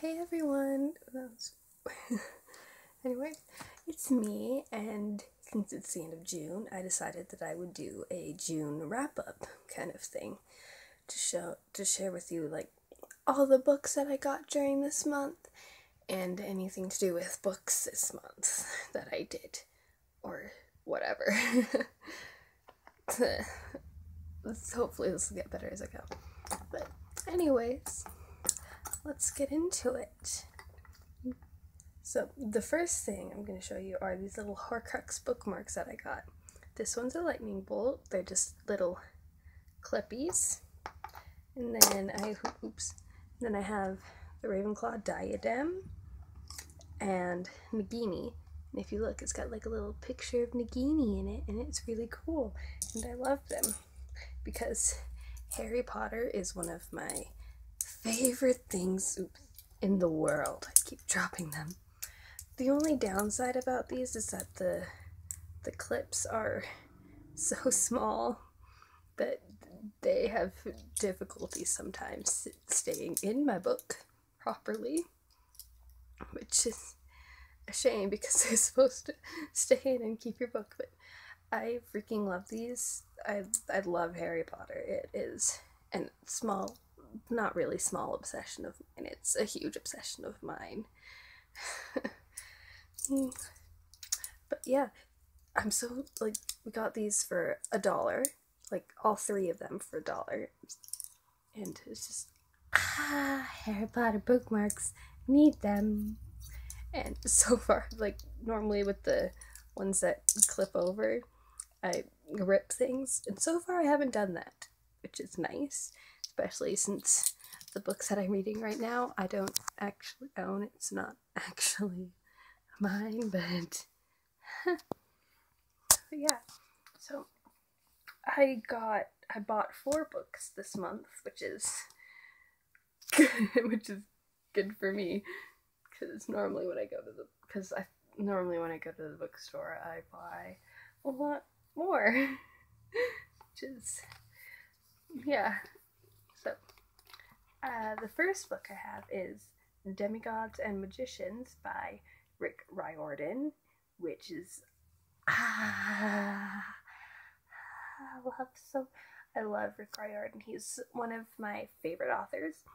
Hey everyone! Anyway, it's me, and since it's the end of June, I decided that I would do a June wrap-up kind of thing to share with you like all the books that I got during this month and anything to do with books this month that I did or whatever. Hopefully this will get better as I go. But anyways, let's get into it. So the first thing I'm going to show you are these little Horcrux bookmarks that I got. This one's a lightning bolt. They're just little clippies. And then I have the Ravenclaw diadem and Nagini. And if you look, it's got like a little picture of Nagini in it, and it's really cool. And I love them because Harry Potter is one of my favorite things in the world. I keep dropping them. The only downside about these is that the clips are so small that they have difficulty sometimes staying in my book properly, which is a shame because they're supposed to stay in and keep your book. But I freaking love these. I love Harry Potter. It is a small, not really small obsession of mine. It's a huge obsession of mine. But yeah, I'm so, like, we got these for $1, like all 3 of them for $1, and it's just, Harry Potter bookmarks, need them. And so far, like, normally with the ones that clip over, I rip things, and so far I haven't done that, which is nice, especially since the books that I'm reading right now I don't actually own. It's not actually mine, but yeah. So I bought 4 books this month, which is good, good for me, because normally when I go to the bookstore I buy a lot more, which is, yeah. So the first book I have is Demigods and Magicians by Rick Riordan, which is I love Rick Riordan. He's one of my favorite authors,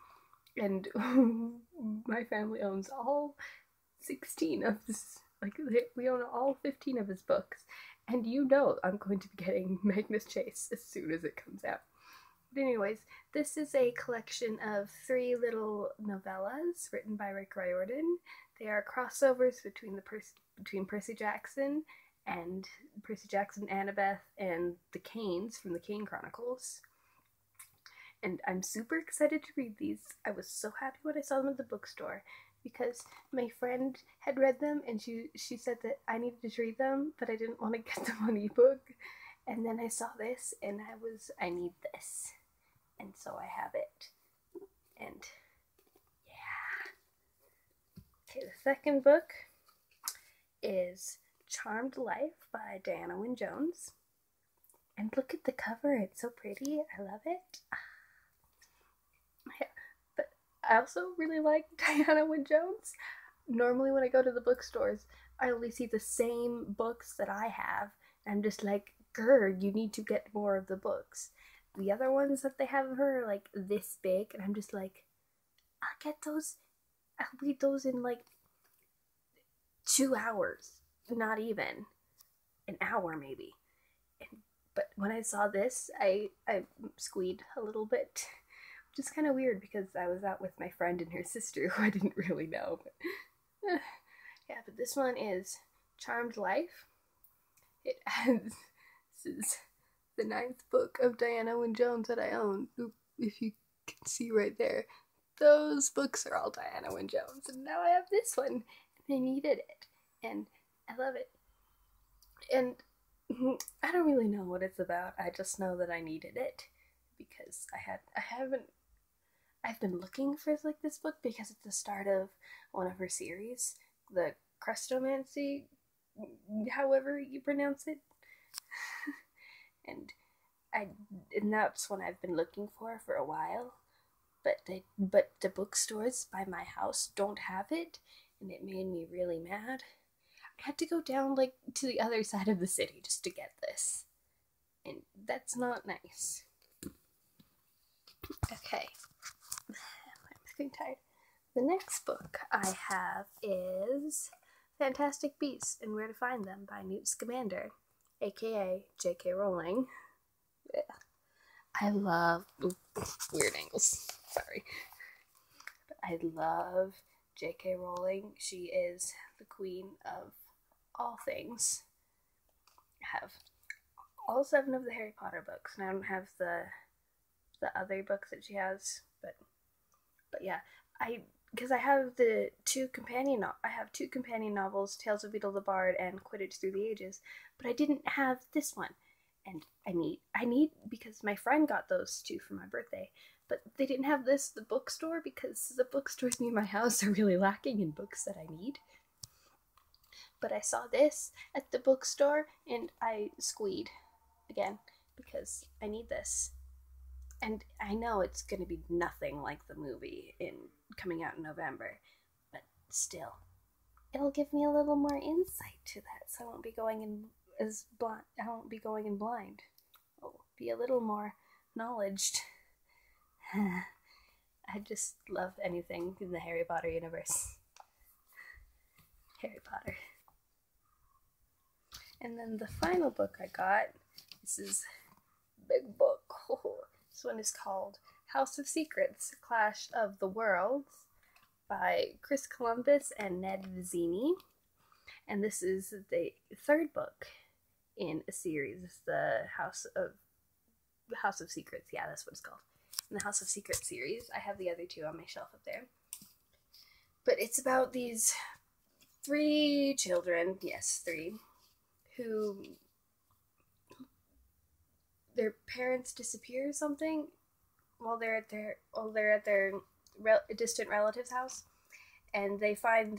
and my family owns all 16 of his, like, we own all 15 of his books, and I'm going to be getting Magnus Chase as soon as it comes out. But anyways, this is a collection of 3 little novellas written by Rick Riordan. They are crossovers between Percy Jackson, Annabeth, and the Canes from the Cane Chronicles. And I'm super excited to read these. I was so happy when I saw them at the bookstore because my friend had read them, and she said that I needed to read them, but I didn't want to get them on ebook. And then I saw this, and I need this. And so I have it. And yeah. Okay, the second book is Charmed Life by Diana Wynne Jones. And look at the cover, it's so pretty. I love it. Yeah, but I also really like Diana Wynne Jones. Normally when I go to the bookstores, I only see the same books that I have. And I'm just like, girl, you need to get more of the books. The other ones that they have of her are like this big, and I'm just like, I'll get those. I'll read those in like 2 hours. Not even an hour, maybe. But when I saw this, I squeed a little bit, which is kind of weird because I was out with my friend and her sister who I didn't really know. But yeah, but this one is Charmed Life. This is the 9th book of Diana Wynne Jones that I own. If you can see right there, those books are all Diana Wynne Jones, and now I have this one, and I needed it, and I love it. And I don't really know what it's about. I just know that I needed it because I've been looking for like this book because it's the start of one of her series, the Crestomancy, however you pronounce it. and that's one I've been looking for a while. but the bookstores by my house don't have it, and it made me really mad. I had to go down like to the other side of the city just to get this, and that's not nice. Okay, I'm getting tired. The next book I have is Fantastic Beasts and Where to Find Them by Newt Scamander, aka J.K. Rowling. Yeah. I love weird angles. Sorry. But I love J.K. Rowling. She is the queen of all things. I have all 7 of the Harry Potter books, and I don't have the other books that she has, but yeah, because I have the two companion novels, Tales of Beetle the Bard and Quidditch Through the Ages, but I didn't have this one, and I need because my friend got those 2 for my birthday, but they didn't have this at the bookstore because the bookstores near my house are really lacking in books that I need. But I saw this at the bookstore and I squeed again because I need this. And I know it's going to be nothing like the movie coming out in November, but still, it'll give me a little more insight to that, so I won't be going in blind. I'll be a little more knowledged. I just love anything in the Harry Potter universe. Harry Potter. And then the final book I got, this is a big book. This one is called House of Secrets, Clash of the Worlds by Chris Columbus and Ned Vizzini. And this is the 3rd book in a series. It's the House of Secrets. Yeah, that's what it's called. In the House of Secrets series. I have the other 2 on my shelf up there. But it's about these 3 children, yes, 3, who their parents disappear or something while they're at their distant relative's house, and they find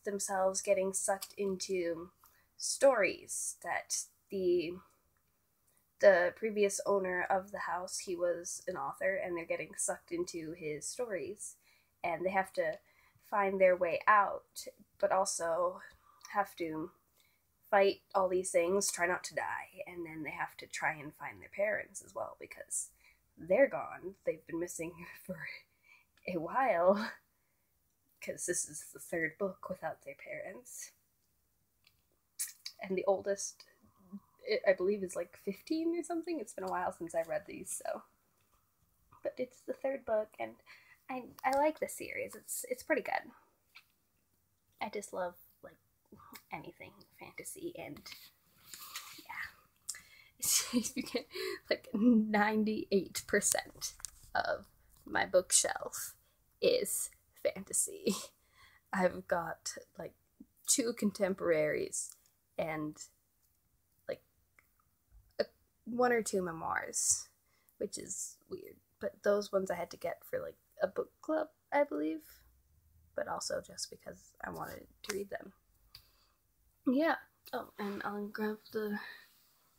themselves getting sucked into stories that the previous owner of the house, he was an author, and they're getting sucked into his stories, and they have to find their way out, but also have to fight all these things, try not to die, and then they have to try and find their parents as well, because they're gone. They've been missing for a while, because this is the 3rd book without their parents. And the oldest, I believe, is like 15 or something. It's been a while since I've read these, so. But it's the 3rd book, and I like the series. It's pretty good. I just love anything fantasy, and yeah, you get like 98% of my bookshelf is fantasy. I've got like 2 contemporaries and like 1 or 2 memoirs, which is weird, but those ones I had to get for like a book club, I believe, but also just because I wanted to read them. Yeah. Oh, and I'll grab the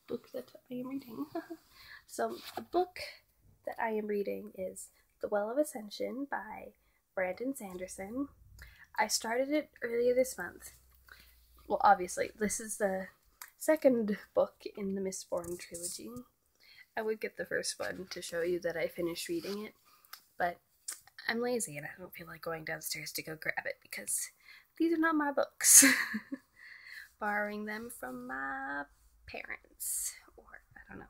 book that I am reading. So, the book that I am reading is The Well of Ascension by Brandon Sanderson. I started it earlier this month. Well, obviously, this is the 2nd book in the Mistborn trilogy. I would get the first one to show you that I finished reading it, but I'm lazy and I don't feel like going downstairs to go grab it because these are not my books. Borrowing them from my parents, or I don't know.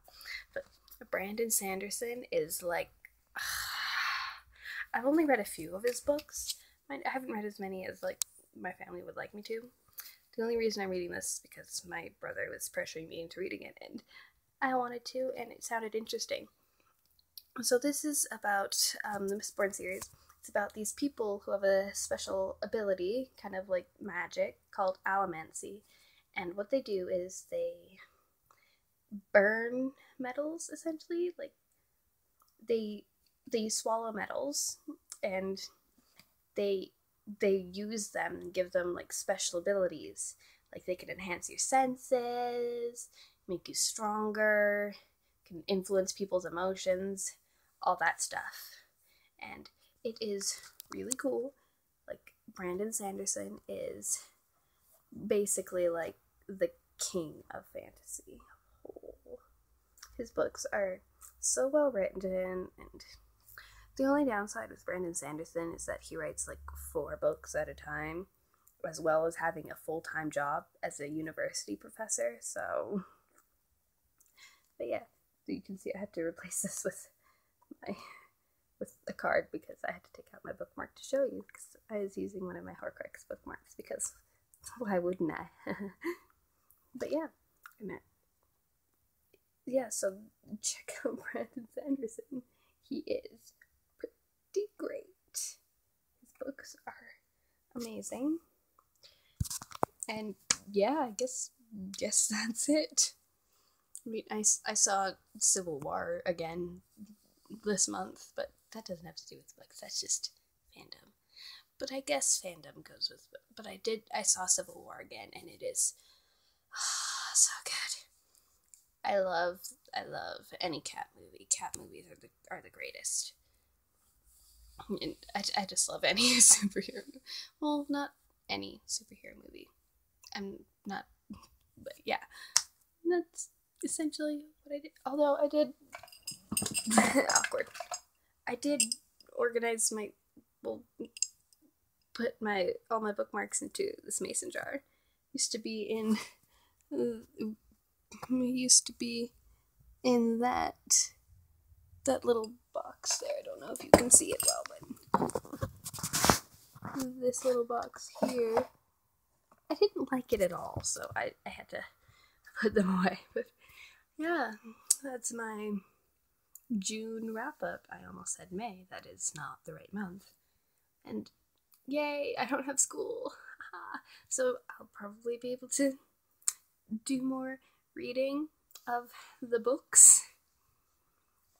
But Brandon Sanderson is like, I've only read a few of his books. I haven't read as many as like my family would like me to. The only reason I'm reading this is because my brother was pressuring me into reading it, and I wanted to, and it sounded interesting. So this is about the Mistborn series. It's about these people who have a special ability, kind of like magic, called allomancy. And what they do is they burn metals, essentially. Like, they swallow metals, and they use them and give them, like, special abilities. Like, they can enhance your senses, make you stronger, can influence people's emotions, all that stuff. And it is really cool. Like, Brandon Sanderson is basically like the king of fantasy. His books are so well written, and the only downside with Brandon Sanderson is that he writes like 4 books at a time, as well as having a full-time job as a university professor. So, but yeah, you can see I had to replace this with a card because I had to take out my bookmark to show you, because I was using one of my Horcrux bookmarks, because why wouldn't I? But yeah, so check out Brandon Sanderson. He is pretty great. His books are amazing. And yeah, I guess that's it. I mean, I saw Civil War again this month, but that doesn't have to do with books. That's just fandom. But I guess fandom goes with. But I saw Civil War again, and it is so good. I love any cat movie. Cat movies are the greatest. And I just love any superhero. Well, not any superhero movie. I'm not, but yeah, that's essentially what I did. Although I did awkward. I did organize put all my bookmarks into this mason jar. Used to be in that little box there. I don't know if you can see it well, but this little box here, I didn't like it at all, so I had to put them away. But yeah, that's my June wrap up. I almost said May. That is not the right month. And yay, I don't have school. So I'll probably be able to do more reading of the books.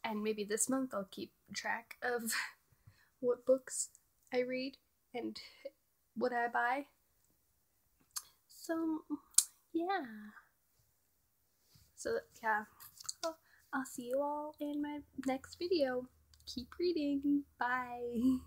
And maybe this month I'll keep track of what books I read and what I buy. So, yeah. So, yeah. I'll see you all in my next video. Keep reading. Bye.